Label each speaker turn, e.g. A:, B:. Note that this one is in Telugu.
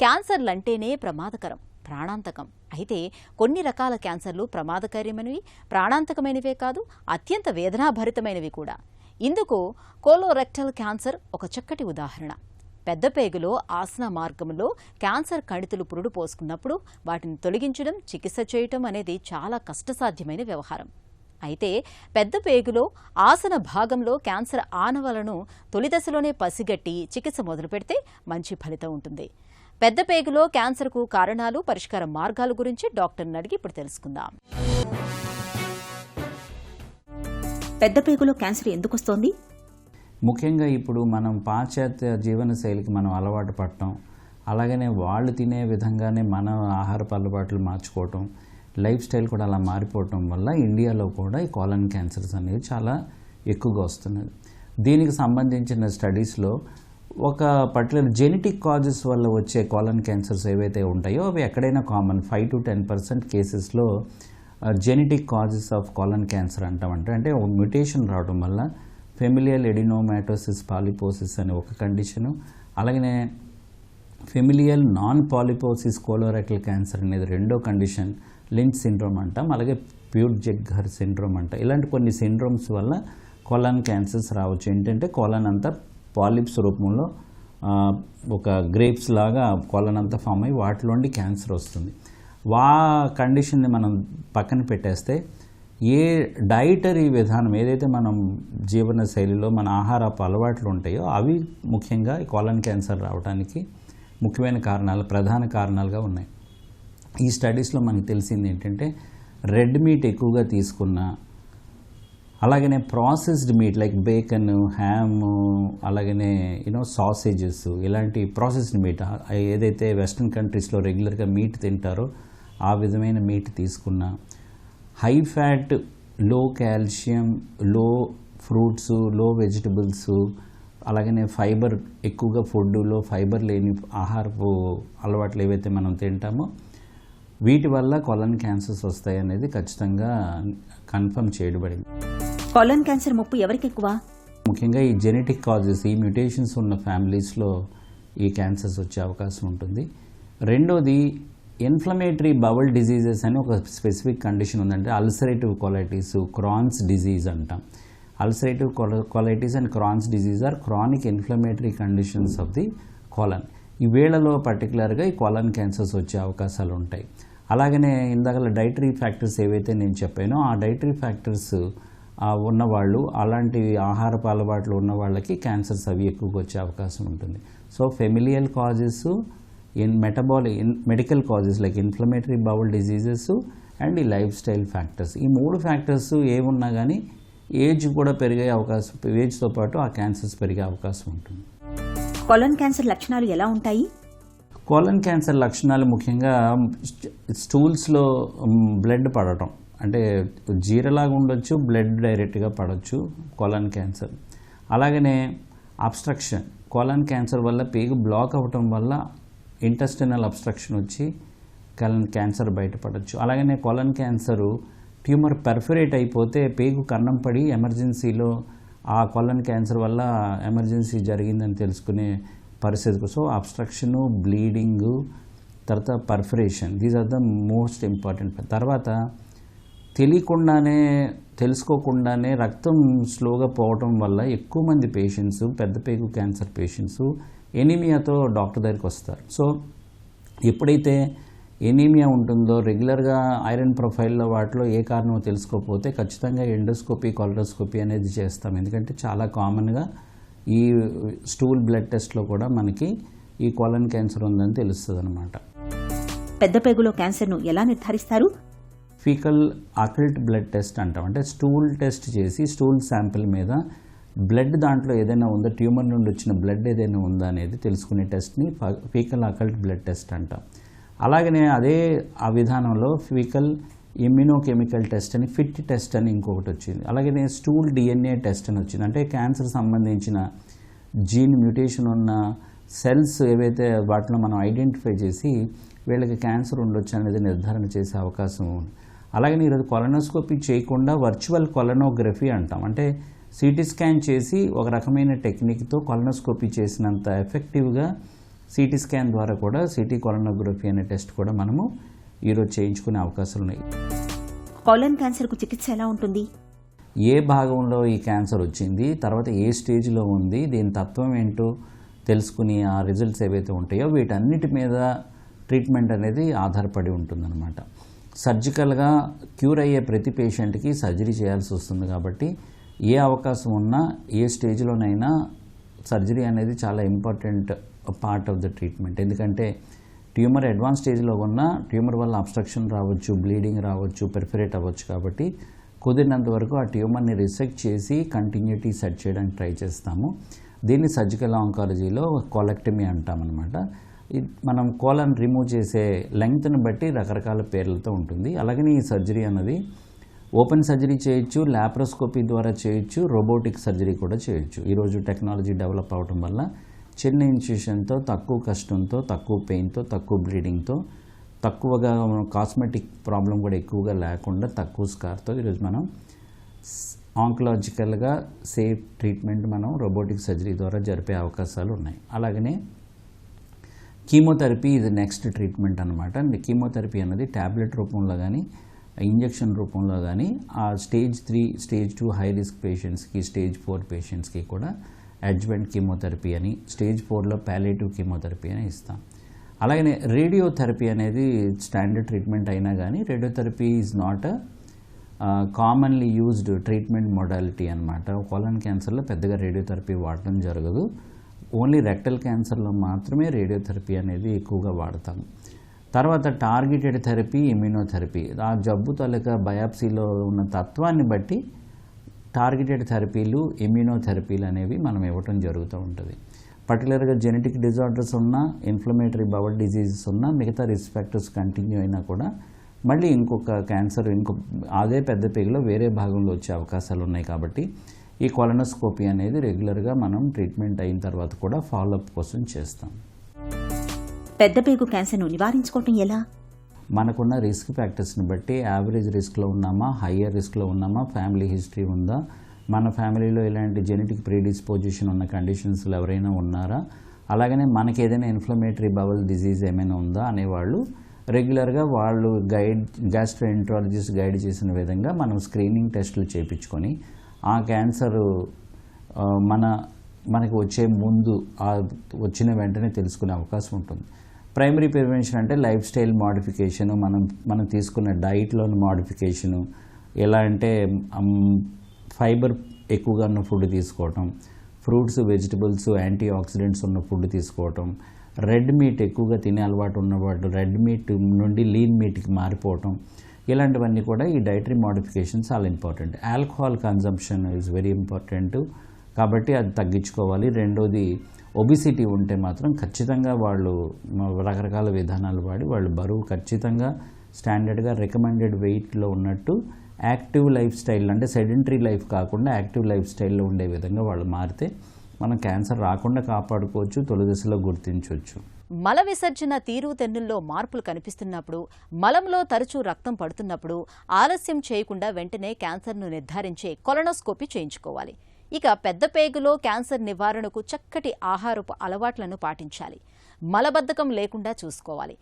A: క్యాన్సర్లంటేనే ప్రమాదకరం, ప్రాణాంతకం. అయితే కొన్ని రకాల క్యాన్సర్లు ప్రమాదకరమైనవి, ప్రాణాంతకమైనవే కాదు, అత్యంత వేదనాభరితమైనవి కూడా. ఇందుకు కోలోరెక్టల్ క్యాన్సర్ ఒక చక్కటి ఉదాహరణ. పెద్దపేగులో ఆసన మార్గంలో క్యాన్సర్ కణితులు పురుడు పోసుకున్నప్పుడు వాటిని తొలగించడం, చికిత్స చేయటం అనేది చాలా కష్టసాధ్యమైన వ్యవహారం. అయితే పెద్దపేగులో ఆసన భాగంలో క్యాన్సర్ ఆనవాలను తొలి దశలోనే పసిగట్టి చికిత్స మొదలుపెడితే మంచి ఫలితం ఉంటుంది. పెద్దపేగులో క్యాన్సర్కు కారణాలు, పరిష్కార మార్గాల గురించి డాక్టర్ని అడిగి ఇప్పుడు తెలుసుకుందాం.
B: పెద్దపేగులో క్యాన్సర్ ఎందుకు వస్తోంది?
C: ముఖ్యంగా ఇప్పుడు మనం పాశ్చాత్య జీవనశైలికి మనం అలవాటు పడటం, అలాగనే వాళ్ళు తినే విధంగానే మన ఆహారపు అలవాట్లు మార్చుకోవటం, లైఫ్ స్టైల్ కూడా అలా మారిపోవటం వల్ల ఇండియాలో కూడా ఈ కాలన్ క్యాన్సర్స్ అనేవి చాలా ఎక్కువగా వస్తున్నది. దీనికి సంబంధించిన స్టడీస్లో ఒక పర్టికులర్ జెనెటిక్ కాజెస్ వల్ల వచ్చే కాలన్ క్యాన్సర్స్ ఏవైతే ఉంటాయో అవి ఎక్కడైనా కామన్ 5 to 10% కేసెస్లో genetic causes of colon cancer అంటామంటే అంటే ఒక మ్యుటేషన్ రావడం వల్ల ఫెమిలియల్ ఎడినోమాటోసిస్ పాలిపోసిస్ అనే ఒక కండిషను, అలాగనే familial non polyposis colorectal cancer అనేది రెండో కండిషన్, లించ్ సిండ్రోమ్ అంటాం, అలాగే ప్యూర్జెగ్గర్ సిండ్రోమ్ అంటాం. ఇలాంటి కొన్ని సిండ్రోమ్స్ వల్ల కోలన్ క్యాన్సర్స్ రావచ్చు. ఏంటంటే కోలన్ అంతా పాలిప్స్ రూపంలో ఒక గ్రేప్స్ లాగా కోలన్ అంతా ఫామ్ అయ్యి వాటిలోండి క్యాన్సర్ వస్తుంది. కండిషన్ని మనం పక్కన పెట్టేస్తే ఏ డైటరీ విధానం ఏదైతే మనం జీవన శైలిలో మన ఆహారపు అలవాట్లు ఉంటాయో అవి ముఖ్యంగా ఈ కోలన్ క్యాన్సర్ రావడానికి ముఖ్యమైన కారణాలు, ప్రధాన కారణాలుగా ఉన్నాయి. ఈ స్టడీస్లో మనకు తెలిసింది ఏంటంటే రెడ్ మీట్ ఎక్కువగా తీసుకున్న, అలాగనే processed meat like bacon, ham, అలాగనే సాసేజెస్, ఇలాంటి ప్రాసెస్డ్ మీట్ ఏదైతే వెస్ట్రన్ కంట్రీస్లో రెగ్యులర్గా మీట్ తింటారో ఆ విధమైన మీట్ తీసుకున్న, high fat, low calcium, low fruits, low vegetables, అలాగనే ఫైబర్ ఎక్కువగా ఫుడ్లో ఫైబర్ లేని ఆహారపు అలవాట్లు ఏవైతే మనం తింటామో వీటి వల్ల కోలన్ క్యాన్సర్స్ వస్తాయి అనేది ఖచ్చితంగా కన్ఫర్మ్ చేయబడింది.
B: కోలన్ క్యాన్సర్ ముప్పు ఎవరికి ఎక్కువ?
C: ముఖ్యంగా ఈ జెనెటిక్ కాజెస్, ఈ మ్యుటేషన్స్ ఉన్న ఫ్యామిలీస్లో ఈ క్యాన్సర్స్ వచ్చే అవకాశం ఉంటుంది. రెండోది ఇన్ఫ్లమేటరీ బవల్ డిజీజెస్ అని ఒక స్పెసిఫిక్ కండిషన్ ఉందంటే అల్సరేటివ్ కొలైటిస్, క్రాన్స్ డిజీజ్ అంటాం. Ulcerative colitis and Crohn's disease are chronic inflammatory conditions of the colon. ఈ వేళలో పర్టికులర్గా ఈ కోలన్ క్యాన్సర్స్ వచ్చే అవకాశాలు ఉంటాయి. అలాగనే ఇందాక డైటరీ ఫ్యాక్టర్స్ ఏవైతే నేను చెప్పానో ఆ డైటరీ ఫ్యాక్టర్స్ ఉన్నవాళ్ళు, అలాంటి ఆహారపు అలవాట్లు ఉన్న వాళ్ళకి క్యాన్సర్స్ అవి ఎక్కువగా వచ్చే అవకాశం ఉంటుంది. So familial causes, medical causes like inflammatory bowl diseases and ఈ లైఫ్ స్టైల్ ఫ్యాక్టర్స్, ఈ 3 ఫ్యాక్టర్స్ ఏమున్నా కానీ ఏజ్ కూడా పెరిగే అవకాశం, ఏజ్తో పాటు ఆ క్యాన్సర్స్ పెరిగే అవకాశం ఉంటుంది.
B: కోలన్ క్యాన్సర్ లక్షణాలు ఎలా ఉంటాయి?
C: కోలన్ క్యాన్సర్ లక్షణాలు ముఖ్యంగా స్టూల్స్లో బ్లడ్ పడటం, అంటే జీరలాగా ఉండొచ్చు, బ్లడ్ డైరెక్ట్గా పడవచ్చు కోలన్ క్యాన్సర్. అలాగనే అబ్స్ట్రక్షన్, కోలన్ క్యాన్సర్ వల్ల పేగు బ్లాక్ అవ్వటం వల్ల ఇంటెస్టినల్ అబ్స్ట్రక్షన్ వచ్చి క్యాన్సర్ బయటపడవచ్చు. అలాగనే కోలన్ క్యాన్సరు ట్యూమర్ పెర్ఫరేట్ అయిపోతే పేగు కన్నం పడి ఎమర్జెన్సీలో ఆ కోలన్ క్యాన్సర్ వల్ల ఎమర్జెన్సీ జరిగిందని తెలుసుకునే పరిస్థితి. సో అబ్స్ట్రక్షను, బ్లీడింగు, తర్వాత perforation, these are the most important. తర్వాత తెలుసుకోకుండానే రక్తం స్లోగా పోవటం వల్ల ఎక్కువ మంది పేషెంట్స్, పెద్ద పేగు క్యాన్సర్ పేషెంట్స్ ఎనీమియాతో డాక్టర్ దగ్గరికి వస్తారు. సో ఎప్పుడైతే ఎనీమియా ఉంటుందో రెగ్యులర్గా ఐరన్ ప్రొఫైల్లో వాటిలో ఏ కారణమో తెలుసుకోకపోతే ఖచ్చితంగా ఎండోస్కోపీ, కొలనోస్కోపీ అనేది చేస్తాం. ఎందుకంటే చాలా కామన్గా ఈ స్టూల్ బ్లడ్ టెస్ట్లో కూడా మనకి ఈ కోలన్ క్యాన్సర్ ఉందని తెలుస్తుంది అనమాట.
B: పెద్దపేగులో క్యాన్సర్ను ఎలా నిర్ధారిస్తారు?
C: ఫీకల్ అకల్ట్ బ్లడ్ టెస్ట్ అంటాం. అంటే స్టూల్ టెస్ట్ చేసి స్టూల్ శాంపిల్ మీద బ్లడ్ దాంట్లో ఏదైనా ఉందో, ట్యూమర్ నుండి వచ్చిన బ్లడ్ ఏదైనా ఉందా అనేది తెలుసుకునే టెస్ట్ని ఫీకల్ అకల్ట్ బ్లడ్ టెస్ట్ అంటాం. అలాగనే ఆ విధానంలో ఫీకల్ ఇమ్యూనోకెమికల్ టెస్ట్ అని, ఫిట్ టెస్ట్ అని ఇంకొకటి వచ్చింది. అలాగే స్టూల్ డిఎన్ఏ టెస్ట్ అని వచ్చింది. అంటే క్యాన్సర్ సంబంధించిన జీన్ మ్యూటేషన్ ఉన్న సెల్స్ ఏవైతే వాటిలో మనం ఐడెంటిఫై చేసి వీళ్ళకి క్యాన్సర్ ఉండొచ్చు అనేది నిర్ధారణ చేసే అవకాశం ఉంది. అలాగే ఈరోజు కొలనోస్కోపీ చేయకుండా వర్చువల్ కొలనోగ్రఫీ అంటాం. అంటే సిటీ స్కాన్ చేసి ఒక రకమైన టెక్నిక్తో కొలనోస్కోపీ చేసినంత ఎఫెక్టివ్గా సిటీ స్కాన్ ద్వారా కూడా సిటీ కొలనోగ్రఫీ అనే టెస్ట్ కూడా మనము ఈరోజు చేయించుకునే అవకాశాలు ఉన్నాయి.
B: కోలన్ క్యాన్సర్కు చికిత్స ఎలా ఉంటుంది?
C: ఏ భాగంలో ఈ క్యాన్సర్ వచ్చింది, తర్వాత ఏ స్టేజ్లో ఉంది, దీని తత్వం ఏంటో తెలుసుకుని ఆ రిజల్ట్స్ ఏవైతే ఉంటాయో వీటన్నిటి మీద ట్రీట్మెంట్ అనేది ఆధారపడి ఉంటుందన్నమాట. సర్జికల్గా క్యూర్ అయ్యే ప్రతి పేషెంట్కి సర్జరీ చేయాల్సి వస్తుంది కాబట్టి ఏ అవకాశం ఉన్నా ఏ స్టేజ్లోనైనా సర్జరీ అనేది చాలా important part of the treatment. ఎందుకంటే ట్యూమర్ అడ్వాన్స్ స్టేజ్లో ఉన్న ట్యూమర్ వల్ల అబ్స్ట్రక్షన్ రావచ్చు, బ్లీడింగ్ రావచ్చు, పెర్ఫరేట్ అవ్వచ్చు. కాబట్టి కుదిరినంత వరకు ఆ ట్యూమర్ని రిసెక్ట్ చేసి కంటిన్యూటీ సెట్ చేయడానికి ట్రై చేస్తాము. దీన్ని సర్జికల్ ఆంకాలజీలో కోలెక్టమీ అంటామన్నమాట. మనం కోలన్ రిమూవ్ చేసే లెంగ్త్ని బట్టి రకరకాల పేర్లతో ఉంటుంది. అలాగని ఈ సర్జరీ అన్నది ఓపెన్ సర్జరీ చేయొచ్చు, లాప్రోస్కోపీ ద్వారా చేయొచ్చు, రోబోటిక్ సర్జరీ కూడా చేయొచ్చు. ఈరోజు టెక్నాలజీ డెవలప్ అవడం వల్ల చిన్న ఇన్సిషన్తో, తక్కువ కష్టంతో, తక్కువ పెయిన్తో, తక్కువ బ్లీడింగ్తో, తక్కువగా కాస్మెటిక్ ప్రాబ్లం కూడా ఎక్కువగా లేకుండా తక్కువ స్కార్తో ఈరోజు మనం ఆంకలాజికల్గా సేఫ్ ట్రీట్మెంట్ మనం రోబోటిక్ సర్జరీ ద్వారా జరిపే అవకాశాలు ఉన్నాయి. అలాగనే కీమోథెరపీ ఇది నెక్స్ట్ ట్రీట్మెంట్ అనమాట. కీమోథెరపీ అన్నది ట్యాబ్లెట్ రూపంలో కానీ ఇంజెక్షన్ రూపంలో కానీ ఆ స్టేజ్ 3, స్టేజ్ 2 హై రిస్క్ పేషెంట్స్కి, స్టేజ్ 4 పేషెంట్స్కి కూడా అడ్జువెంట్ కీమోథెరపీ అని, స్టేజ్ 4లో ప్యాలియేటివ్ కీమోథెరపీ అని ఇస్తాం. అలాగనే రేడియోథెరపీ అనేది స్టాండర్డ్ ట్రీట్మెంట్ అయినా కానీ radiotherapy is not commonly used treatment modality అనమాట. కోలన్ క్యాన్సర్లో పెద్దగా రేడియోథెరపీ వాడటం జరగదు. ఓన్లీ రెక్టల్ క్యాన్సర్లో మాత్రమే రేడియోథెరపీ అనేది ఎక్కువగా వాడతాం. తర్వాత టార్గెటెడ్ థెరపీ, ఇమ్యూనోథెరపీ. ఆ జబ్బు తాలూకా బయాప్సీలో ఉన్న తత్వాన్ని బట్టి టార్గెటెడ్ థెరపీలు, ఇమ్యూనోథెరపీలు అనేవి మనం ఇవ్వటం జరుగుతూ ఉంటుంది. పర్టికులర్గా జెనెటిక్ డిజార్డర్స్ ఉన్నా, ఇన్ఫ్లమేటరీ బవల్ డిజీజెస్ ఉన్నా, మిగతా రిస్క్ ఫ్యాక్టర్స్ కంటిన్యూ అయినా కూడా మళ్ళీ ఇంకొక క్యాన్సర్ అదే పెద్ద పేగులో వేరే భాగంలో వచ్చే అవకాశాలు ఉన్నాయి. కాబట్టి ఈ కొలనోస్కోపీ అనేది రెగ్యులర్గా మనం ట్రీట్మెంట్ అయిన తర్వాత కూడా ఫాలోఅప్ కోసం చేస్తాం.
B: పెద్ద పేగు క్యాన్సర్ను నివారించుకోవటం ఎలా?
C: మనకున్న రిస్క్ ఫ్యాక్టర్స్ని బట్టి యావరేజ్ రిస్క్లో ఉన్నామా, హయ్యర్ రిస్క్లో ఉన్నామా, ఫ్యామిలీ హిస్టరీ ఉందా, మన ఫ్యామిలీలో ఇలాంటి జెనెటిక్ ప్రీడిస్పోజిషన్ ఉన్న కండిషన్స్లో ఎవరైనా ఉన్నారా, అలాగనే మనకి ఏదైనా ఇన్ఫ్లమేటరీ బవల్ డిజీజ్ ఏమైనా ఉందా అనేవాళ్ళు రెగ్యులర్గా వాళ్ళు గ్యాస్ట్రోఎంట్రాలజిస్ట్ గైడ్ చేసిన విధంగా మనం స్క్రీనింగ్ టెస్టులు చేయించుకొని ఆ క్యాన్సర్ మనకి వచ్చే ముందు వచ్చిన వెంటనే తెలుసుకునే అవకాశం ఉంటుంది. ప్రైమరీ ప్రివెన్షన్ అంటే లైఫ్ స్టైల్ మోడిఫికేషను, మనం తీసుకున్న డైట్లోని మోడిఫికేషను. ఎలా అంటే ఫైబర్ ఎక్కువగా ఉన్న ఫుడ్ తీసుకోవటం, ఫ్రూట్స్, వెజిటబుల్స్, యాంటీ ఆక్సిడెంట్స్ ఉన్న ఫుడ్ తీసుకోవటం, రెడ్ మీట్ ఎక్కువగా తినే అలవాటు ఉన్నవాడు రెడ్ మీట్ నుండి లీన్ మీట్కి మారిపోవటం, ఇలాంటివన్నీ కూడా ఈ డైటరీ మోడిఫికేషన్స్ చాలా important. Alcohol consumption is very important కాబట్టి అది తగ్గించుకోవాలి. రెండోది ఒబిసిటీ ఉంటే మాత్రం ఖచ్చితంగా వాళ్ళు రకరకాల విధానాలు వాడి వాళ్ళు బరువు ఖచ్చితంగా స్టాండర్డ్గా రికమెండెడ్ వెయిట్లో ఉన్నట్టు యాక్టివ్ లైఫ్ స్టైల్ అంటే సెడెంటరీ లైఫ్ కాకుండా యాక్టివ్ లైఫ్ స్టైల్లో ఉండే విధంగా వాళ్ళు మారితే మనం క్యాన్సర్ రాకుండా కాపాడుకోవచ్చు, తొలి దశలో గుర్తించవచ్చు.
A: మల విసర్జన తీరుతెన్నుల్లో మార్పులు కనిపిస్తున్నప్పుడు, మలంలో తరచూ రక్తం పడుతున్నప్పుడు ఆలస్యం చేయకుండా వెంటనే క్యాన్సర్ను నిర్ధారించే కొలనోస్కోపీ చేయించుకోవాలి. ఇక పెద్ద పేగులో క్యాన్సర్ నివారణకు చక్కటి ఆహారపు అలవాట్లను పాటించాలి. మలబద్ధకం లేకుండా చూసుకోవాలి.